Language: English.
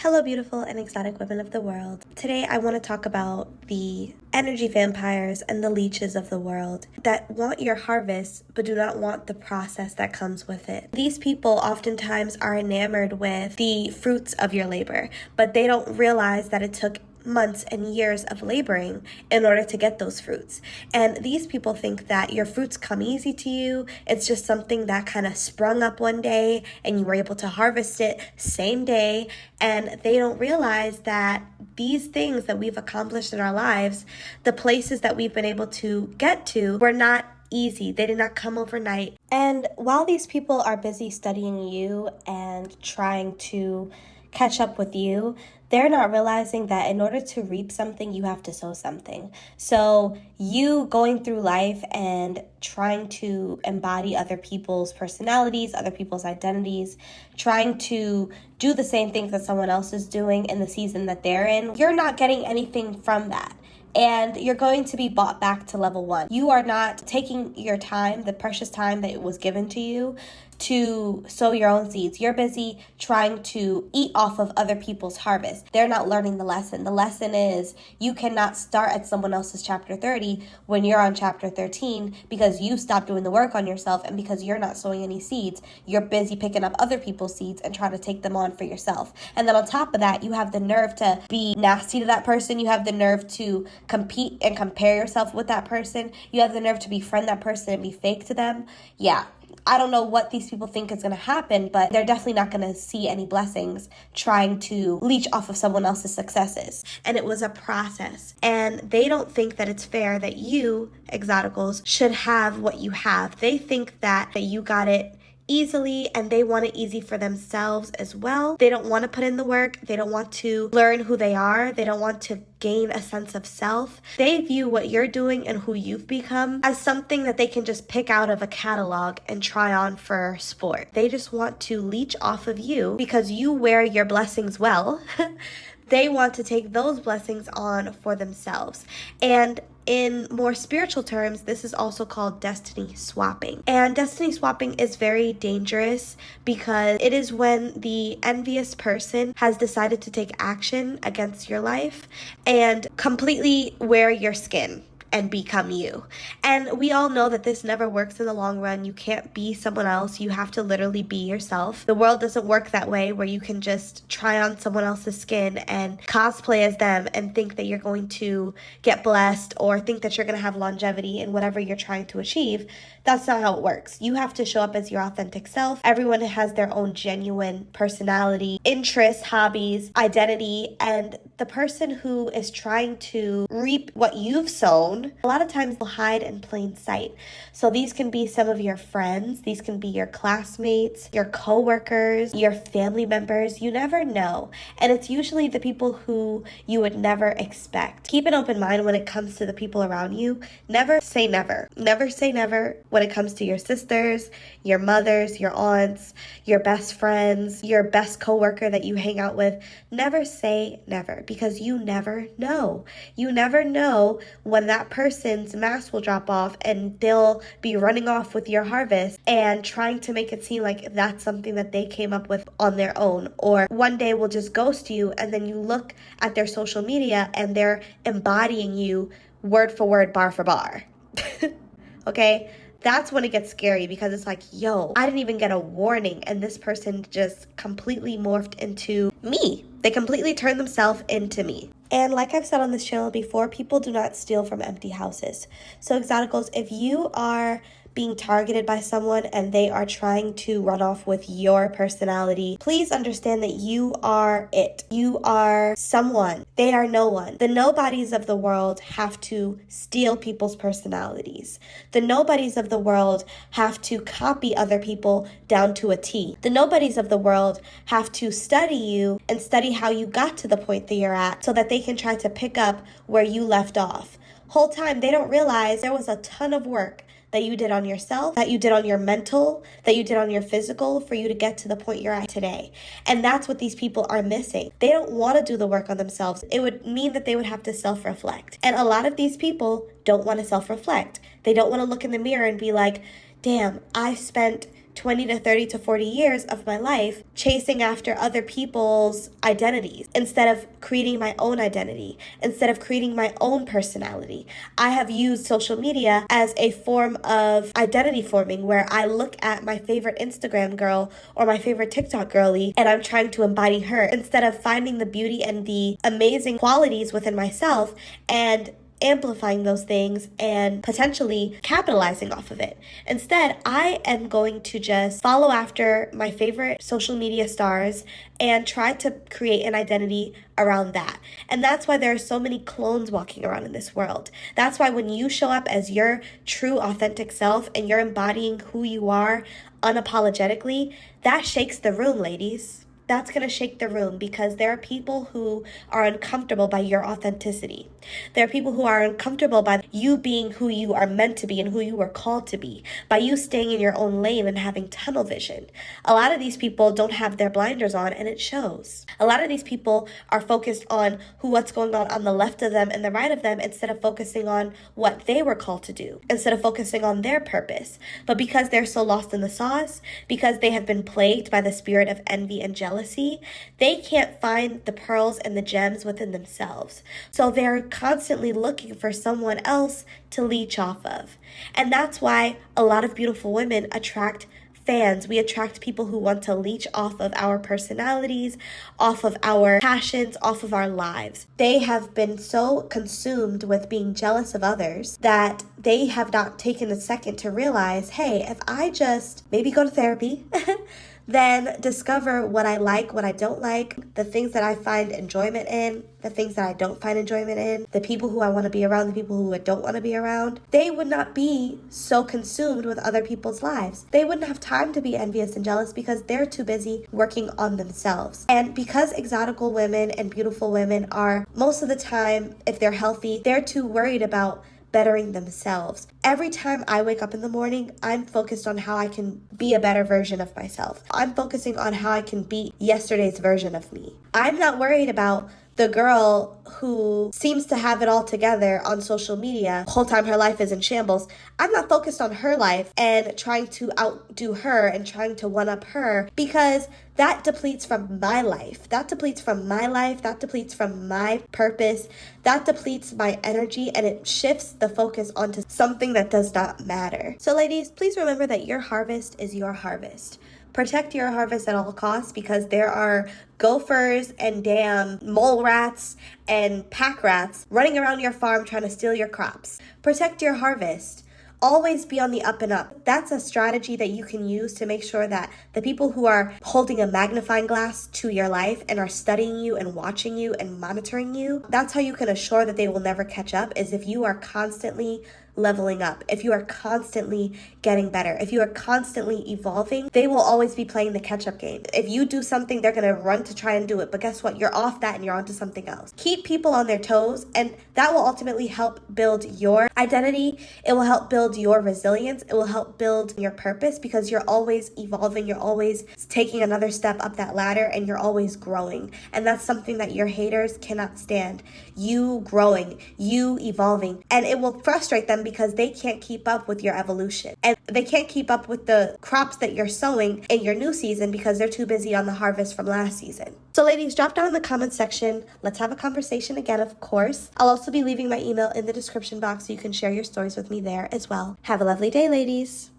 Hello, beautiful and exotic women of the world. Today, I want to talk about the energy vampires and the leeches of the world that want your harvest but do not want the process that comes with it. These people oftentimes are enamored with the fruits of your labor, but they don't realize that it took months and years of laboring in order to get those fruits. And these people think that your fruits come easy to you. It's just something that kind of sprung up one day and you were able to harvest it same day. And they don't realize that these things that we've accomplished in our lives, the places that we've been able to get to, were not easy. They did not come overnight. And while these people are busy studying you and trying to catch up with you, they're not realizing that in order to reap something, you have to sow something. So you going through life and trying to embody other people's personalities, other people's identities, trying to do the same things that someone else is doing in the season that they're in, you're not getting anything from that. And you're going to be brought back to level one. You are not taking your time, the precious time that was given to you, to sow your own seeds. You're busy trying to eat off of other people's harvest. They're not learning the lesson. The lesson is you cannot start at someone else's chapter 30 when you're on chapter 13 because you stopped doing the work on yourself and because you're not sowing any seeds. You're busy picking up other people's seeds and trying to take them on for yourself. And then on top of that, you have the nerve to be nasty to that person. You have the nerve to compete and compare yourself with that person. You have the nerve to befriend that person and be fake to them. Yeah. I don't know what these people think is going to happen, but they're definitely not going to see any blessings trying to leech off of someone else's successes. And it was a process. And they don't think that it's fair that you, exoticals, should have what you have. They think that you got it easily and they want it easy for themselves as well. They don't want to put in the work. They don't want to learn who they are. They don't want to gain a sense of self. They view what you're doing and who you've become as something that they can just pick out of a catalog and try on for sport. They just want to leech off of you because you wear your blessings well. They want to take those blessings on for themselves. And in more spiritual terms, this is also called destiny swapping. And destiny swapping is very dangerous because it is when the envious person has decided to take action against your life and completely wear your skin and become you. And we all know that this never works in the long run. You can't be someone else. You have to literally be yourself. The world doesn't work that way where you can just try on someone else's skin and cosplay as them and think that you're going to get blessed or think that you're going to have longevity in whatever you're trying to achieve. That's not how it works. You have to show up as your authentic self. Everyone has their own genuine personality, interests, hobbies, identity, and the person who is trying to reap what you've sown a lot of times will hide in plain sight. So these can be some of your friends, these can be your classmates, your coworkers, your family members. You never know. And it's usually the people who you would never expect. Keep an open mind when it comes to the people around you. Never say never. Never say never when it comes to your sisters, your mothers, your aunts, your best friends, your best coworker that you hang out with. Never say never because you never know. You never know when that person's mask will drop off and they'll be running off with your harvest and trying to make it seem like that's something that they came up with on their own. Or one day will just ghost you and then you look at their social media and they're embodying you word for word, bar for bar. Okay? That's when it gets scary because it's like, yo, I didn't even get a warning and this person just completely morphed into me. They completely turned themselves into me. And like I've said on this channel before, people do not steal from empty houses. So exoticals, if you are being targeted by someone and they are trying to run off with your personality, please understand that you are it. You are someone. They are no one. The nobodies of the world have to steal people's personalities. The nobodies of the world have to copy other people down to a T. The nobodies of the world have to study you and study how you got to the point that you're at so that they can try to pick up where you left off. Whole time they don't realize there was a ton of work that you did on yourself, that you did on your mental, that you did on your physical for you to get to the point you're at today. And that's what these people are missing. They don't want to do the work on themselves. It would mean that they would have to self-reflect. And a lot of these people don't want to self-reflect. They don't want to look in the mirror and be like, damn, I spent 20 to 30 to 40 years of my life chasing after other people's identities instead of creating my own identity, instead of creating my own personality. I have used social media as a form of identity forming where I look at my favorite Instagram girl or my favorite TikTok girly and I'm trying to embody her instead of finding the beauty and the amazing qualities within myself and amplifying those things and potentially capitalizing off of it. Instead, I am going to just follow after my favorite social media stars and try to create an identity around that. And that's why there are so many clones walking around in this world. That's why when you show up as your true authentic self and you're embodying who you are unapologetically, that shakes the room, ladies. That's going to shake the room because there are people who are uncomfortable by your authenticity. There are people who are uncomfortable by you being who you are meant to be and who you were called to be, by you staying in your own lane and having tunnel vision. A lot of these people don't have their blinders on and it shows. A lot of these people are focused on what's going on the left of them and the right of them instead of focusing on what they were called to do, instead of focusing on their purpose. But because they're so lost in the sauce, because they have been plagued by the spirit of envy and jealousy, they can't find the pearls and the gems within themselves. So they're constantly looking for someone else to leech off of. And that's why a lot of beautiful women attract fans. We attract people who want to leech off of our personalities, off of our passions, off of our lives. They have been so consumed with being jealous of others that they have not taken a second to realize, hey, if I just maybe go to therapy, then discover what I like, what I don't like, the things that I find enjoyment in, the things that I don't find enjoyment in, the people who I want to be around, the people who I don't want to be around, they would not be so consumed with other people's lives. They wouldn't have time to be envious and jealous because they're too busy working on themselves. And because exotical women and beautiful women are, most of the time, if they're healthy, they're too worried about bettering themselves. Every time I wake up in the morning, I'm focused on how I can be a better version of myself. I'm focusing on how I can be yesterday's version of me. I'm not worried about the girl who seems to have it all together on social media, the whole time her life is in shambles. I'm not focused on her life and trying to outdo her and trying to one-up her because that depletes from my life. That depletes from my life. That depletes from my purpose. That depletes my energy and it shifts the focus onto something that does not matter. So ladies, please remember that your harvest is your harvest. Protect your harvest at all costs because there are gophers and damn mole rats and pack rats running around your farm trying to steal your crops. Protect your harvest. Always be on the up and up. That's a strategy that you can use to make sure that the people who are holding a magnifying glass to your life and are studying you and watching you and monitoring you, that's how you can assure that they will never catch up, is if you are constantly leveling up, if you are constantly getting better, if you are constantly evolving, they will always be playing the catch-up game. If you do something, they're going to run to try and do it. But guess what? You're off that and you're onto something else. Keep people on their toes, and that will ultimately help build your identity. It will help build your resilience. It will help build your purpose because you're always evolving. You're always taking another step up that ladder and you're always growing. And that's something that your haters cannot stand. You growing, you evolving, and it will frustrate them because they can't keep up with your evolution. And they can't keep up with the crops that you're sowing in your new season because they're too busy on the harvest from last season. So ladies, drop down in the comments section. Let's have a conversation again, of course. I'll also be leaving my email in the description box so you can share your stories with me there as well. Have a lovely day, ladies.